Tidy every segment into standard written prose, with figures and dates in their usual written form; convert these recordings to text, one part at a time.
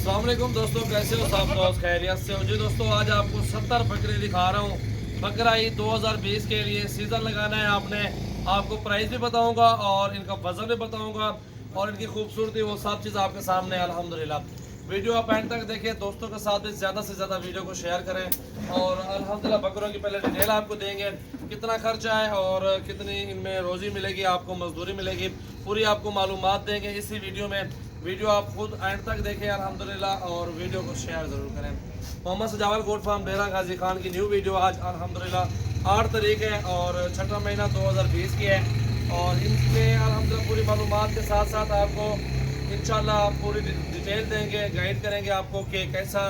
अस्सलाम वालेकुम दोस्तों, कैसे हो सब दोस्त? खैरियत से हो जी दोस्तों। आज आपको 70 बकरे दिखा रहा हूँ। बकरा ईद 2020 के लिए सीज़न लगाना है आपने। आपको प्राइस भी बताऊंगा और इनका वज़न भी बताऊंगा और इनकी खूबसूरती, वो सब चीज़ आपके सामने है अल्हम्दुलिल्लाह। वीडियो आप एंड तक देखें, दोस्तों के साथ भी ज़्यादा से ज़्यादा वीडियो को शेयर करें और अल्हम्दुलिल्लाह बकरों की पहले डिटेल आपको देंगे, कितना खर्चा है और कितनी इनमें रोज़ी मिलेगी, आपको मजदूरी मिलेगी, पूरी आपको मालूमात देंगे इसी वीडियो में। वीडियो आप खुद एंड तक देखें अल्हम्दुलिल्लाह और वीडियो को शेयर ज़रूर करें। मोहम्मद सजावल गोट फार्म डेरा गाजी खान की न्यू वीडियो आज अल्हम्दुलिल्लाह 8 तारीख है और छठा महीना 2020 की है और इनमें अल्हम्दुलिल्लाह पूरी मालूमात के साथ साथ आपको इंशाल्लाह पूरी डिटेल देंगे, गाइड करेंगे आपको कि कैसा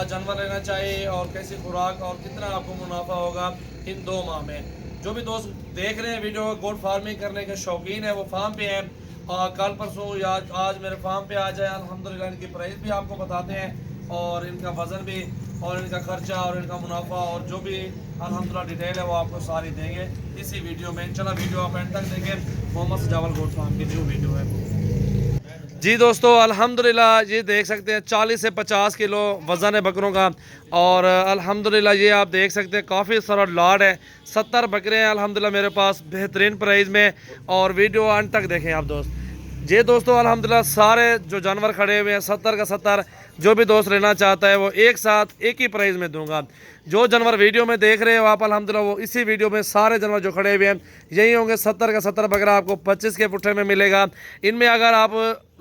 जानवर लेना चाहिए और कैसी खुराक और कितना आपको मुनाफा होगा इन 2 माह में। जो भी दोस्त देख रहे हैं वीडियो, गोट फार्मिंग करने के शौकीन है, वो फार्म पे हैं और कल परसों या आज मेरे फार्म पे आ जाए। अल्हम्दुलिल्लाह इनकी प्राइस भी आपको बताते हैं और इनका वज़न भी और इनका खर्चा और इनका मुनाफा और जो भी अल्हम्दुलिल्लाह डिटेल है वो आपको सारी देंगे इसी वीडियो में। इंशाल्लाह वीडियो आप एंड तक देखें। मोहम्मद सजावल गोट फार्म की न्यू वीडियो है जी दोस्तों। अल्हम्दुलिल्लाह ये देख सकते हैं 40 से 50 किलो वज़न है बकरों का और अल्हम्दुलिल्लाह ये आप देख सकते हैं काफ़ी सारा लाड है। 70 बकरे हैं अल्हम्दुलिल्लाह मेरे पास बेहतरीन प्राइस में और वीडियो अंत तक देखें आप दोस्त। ये दोस्तों अल्हम्दुलिल्लाह सारे जो जानवर खड़े हुए हैं 70 का 70, जो भी दोस्त लेना चाहता है वो एक साथ एक ही प्राइस में दूंगा। जो जानवर वीडियो में देख रहे हो आप अल्हम्दुलिल्लाह वो इसी वीडियो में सारे जानवर जो खड़े हुए हैं यही होंगे। 70 का 70 बकरा आपको 25 के पुट्ठे में मिलेगा। इनमें अगर आप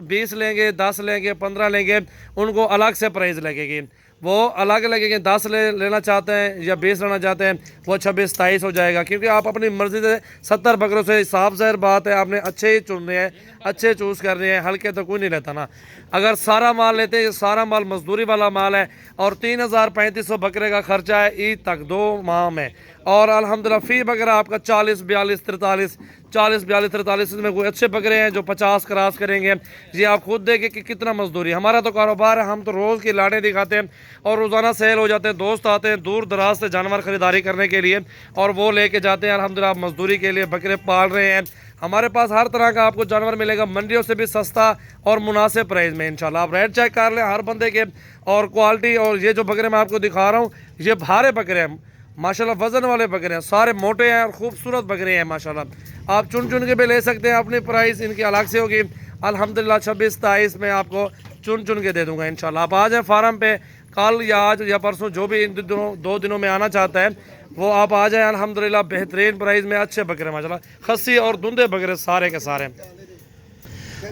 20 लेंगे, 10 लेंगे, 15 लेंगे, उनको अलग से प्राइस लगेगी, वो अलग लगेंगे। 10 लेना चाहते हैं या 20 लेना चाहते हैं वो 26-27 हो जाएगा, क्योंकि आप अपनी मर्ज़ी से 70 बकरों से साफ ज़ाहिर बात है आपने अच्छे ही चुनने हैं, अच्छे चूज़ करने हैं, हल्के तो कोई नहीं लेता ना। अगर सारा माल लेते हैं, सारा माल मजदूरी वाला माल है और 3,3500 बकरे का खर्चा है ईद तक 2 माह में और अल्हम्दुलिल्लाह फ़ी बकरा आपका 40, 42, 43, 40, 42, 43 में कोई अच्छे बकरे हैं जो 50 क्रॉस करेंगे। ये आप खुद देखें कि कितना मजदूरी। हमारा तो कारोबार है, हम तो रोज़ की लाड़ें दिखाते हैं और रोज़ाना सेल हो जाते हैं। दोस्त आते हैं दूर दराज से जानवर ख़रीदारी करने के लिए और वो लेके जाते हैं। अल्हम्दुलिल्लाह मजदूरी के लिए बकरे पाल रहे हैं। हमारे पास हर तरह का आपको जानवर मिलेगा, मंडियों से भी सस्ता और मुनासिब प्राइस में इंशाल्लाह। आप रेट चेक कर लें हर बंदे के और क्वालिटी। और ये जो बकरे मैं आपको दिखा रहा हूँ ये भारे बकरे हैं माशाल्लाह, वज़न वाले बकरे हैं, सारे मोटे हैं और खूबसूरत बकरे हैं माशाल्लाह। आप चुन चुन के भी ले सकते हैं, अपनी प्राइस इनकी अलग से होगी अल्हम्दुलिल्लाह। 26-27 में आपको चुन चुन के दे दूंगा इंशाल्लाह। आप आ जाएँ फार्म पे कल या आज या परसों, जो भी इन 2 दिनों में आना चाहता है वो आप आ जाएँ। अल्हम्दुलिल्लाह बेहतरीन प्राइस में अच्छे बकरे माशाल्लाह, खस्सी और धुंधे बकरे सारे के सारे।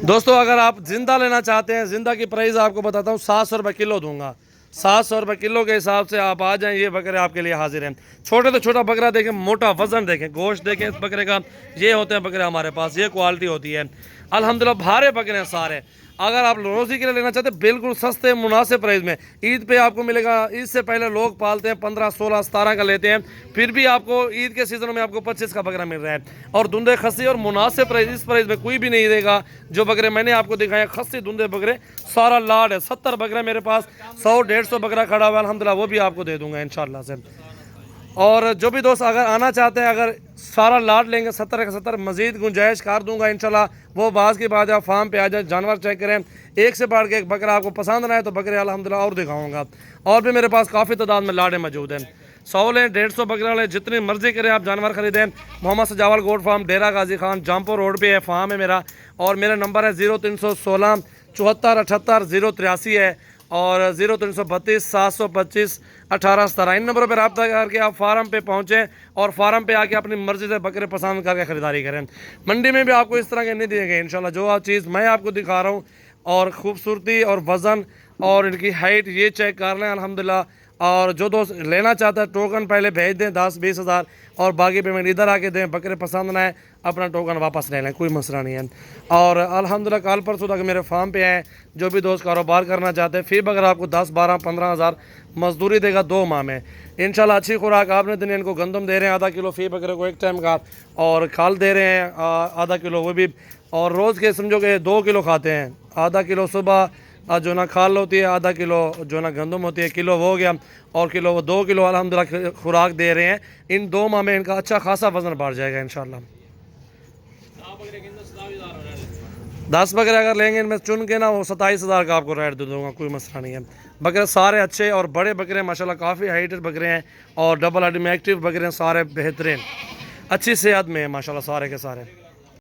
दोस्तों अगर आप जिंदा लेना चाहते हैं, जिंदा की प्राइस आपको बताता हूँ 700 रुपये किलो दूंगा। 700 रुपये किलो के हिसाब से आप आ जाएं, ये बकरे आपके लिए हाजिर हैं। छोटे तो छोटा बकरा देखें, मोटा वजन देखें, गोश्त देखें इस बकरे का। ये होते हैं बकरे हमारे पास, ये क्वालिटी होती है अल्हम्दुलिल्लाह। भारे बकरे हैं सारे। अगर आप रोज़ी के लिए लेना चाहते हैं बिल्कुल सस्ते मुनासिब प्राइस में, ईद पे आपको मिलेगा। ईद से पहले लोग पालते हैं 15, 16, 17 का लेते हैं, फिर भी आपको ईद के सीज़न में आपको 25 का बकरा मिल रहा है और धुंधे खस्सी और मुनासिब प्राइस। इस प्राइस में कोई भी नहीं देगा। जो बकरे मैंने आपको दिखाया खस्सी धुंधे बकरे सारा लाड है। 70 बकरा मेरे पास, 100-150 बकरा खड़ा हुआ है अल्हम्दुलिल्लाह, वो भी आपको दे दूंगा इंशाल्लाह से। और जो भी दोस्त अगर आना चाहते हैं, अगर सारा लाड लेंगे 70 का 70, मज़ीद गुंजाइश कर दूंगा इंशाल्लाह। वो बाज़ की बात है, आप फार्म पे आ जाए, जानवर चेक करें, एक से बढ़ के एक बकरा आपको पसंद ना है तो बकरे अल्हम्दुलिल्लाह और दिखाऊंगा। और भी मेरे पास काफ़ी तादाद में लाडे मौजूद हैं। 100 लें, 150 बकरा लें, जितनी मर्जी करें आप जानवर खरीदें। मोहम्मद सजावल गोट फार्म डेरा गाजी खान जामपुर रोड पे है फार्म है मेरा और मेरा नंबर है 0316 74 78 083 है और 0332 725 1817। इन नंबरों पर रब्ता करके आप फार्म पे पहुँचें और फार्म पे आके अपनी मर्ज़ी से बकरे पसंद करके ख़रीदारी करें। मंडी में भी आपको इस तरह के नहीं दिए गए इंशाल्लाह। जो आप चीज़ मैं आपको दिखा रहा हूँ और ख़ूबसूरती और वज़न और इनकी हाइट ये चेक कर लें अल्हम्दुलिल्लाह। और जो दोस्त लेना चाहता है टोकन पहले भेज दें 10-20 हज़ार और बाकी पेमेंट इधर आके दें। बकरे पसंद ना है अपना टोकन वापस ले लें, कोई मसला नहीं है। और अल्हम्दुलिल्लाह कल परसों तक मेरे फार्म पे आए जो भी दोस्त कारोबार करना चाहते हैं। फ़ी बकरा आपको 10, 12, 15 हज़ार मजदूरी देगा 2 माह में इंशाल्लाह। अच्छी खुराक आपने दिन इनको गंदम दे रहे हैं आधा किलो फ़ी बकरे को एक टाइम का और खाल दे रहे हैं आधा किलो वो भी। और रोज़ के समझो कि 2 किलो खाते हैं, आधा किलो सुबह जो ना खाल होती है, आधा किलो जो ना गंदम होती है, किलो वो हो गया और किलो वो 2 किलो अल्हम्दुलिल्लाह खुराक दे रहे हैं। इन 2 माह में इनका अच्छा खासा वज़न बढ़ जाएगा इंशाल्लाह। 10 बकरे अगर लेंगे इनमें चुन के ना, वो 27,000 का आपको रेट दे दूंगा, कोई मसला नहीं है। बकरे सारे अच्छे और बड़े बकरे माशाल्लाह, काफ़ी हाइटेड बकरे हैं और डबल हड्डी में एक्टिव बकरे हैं, सारे बेहतरीन अच्छी सेहत में है माशाल्लाह सारे के सारे।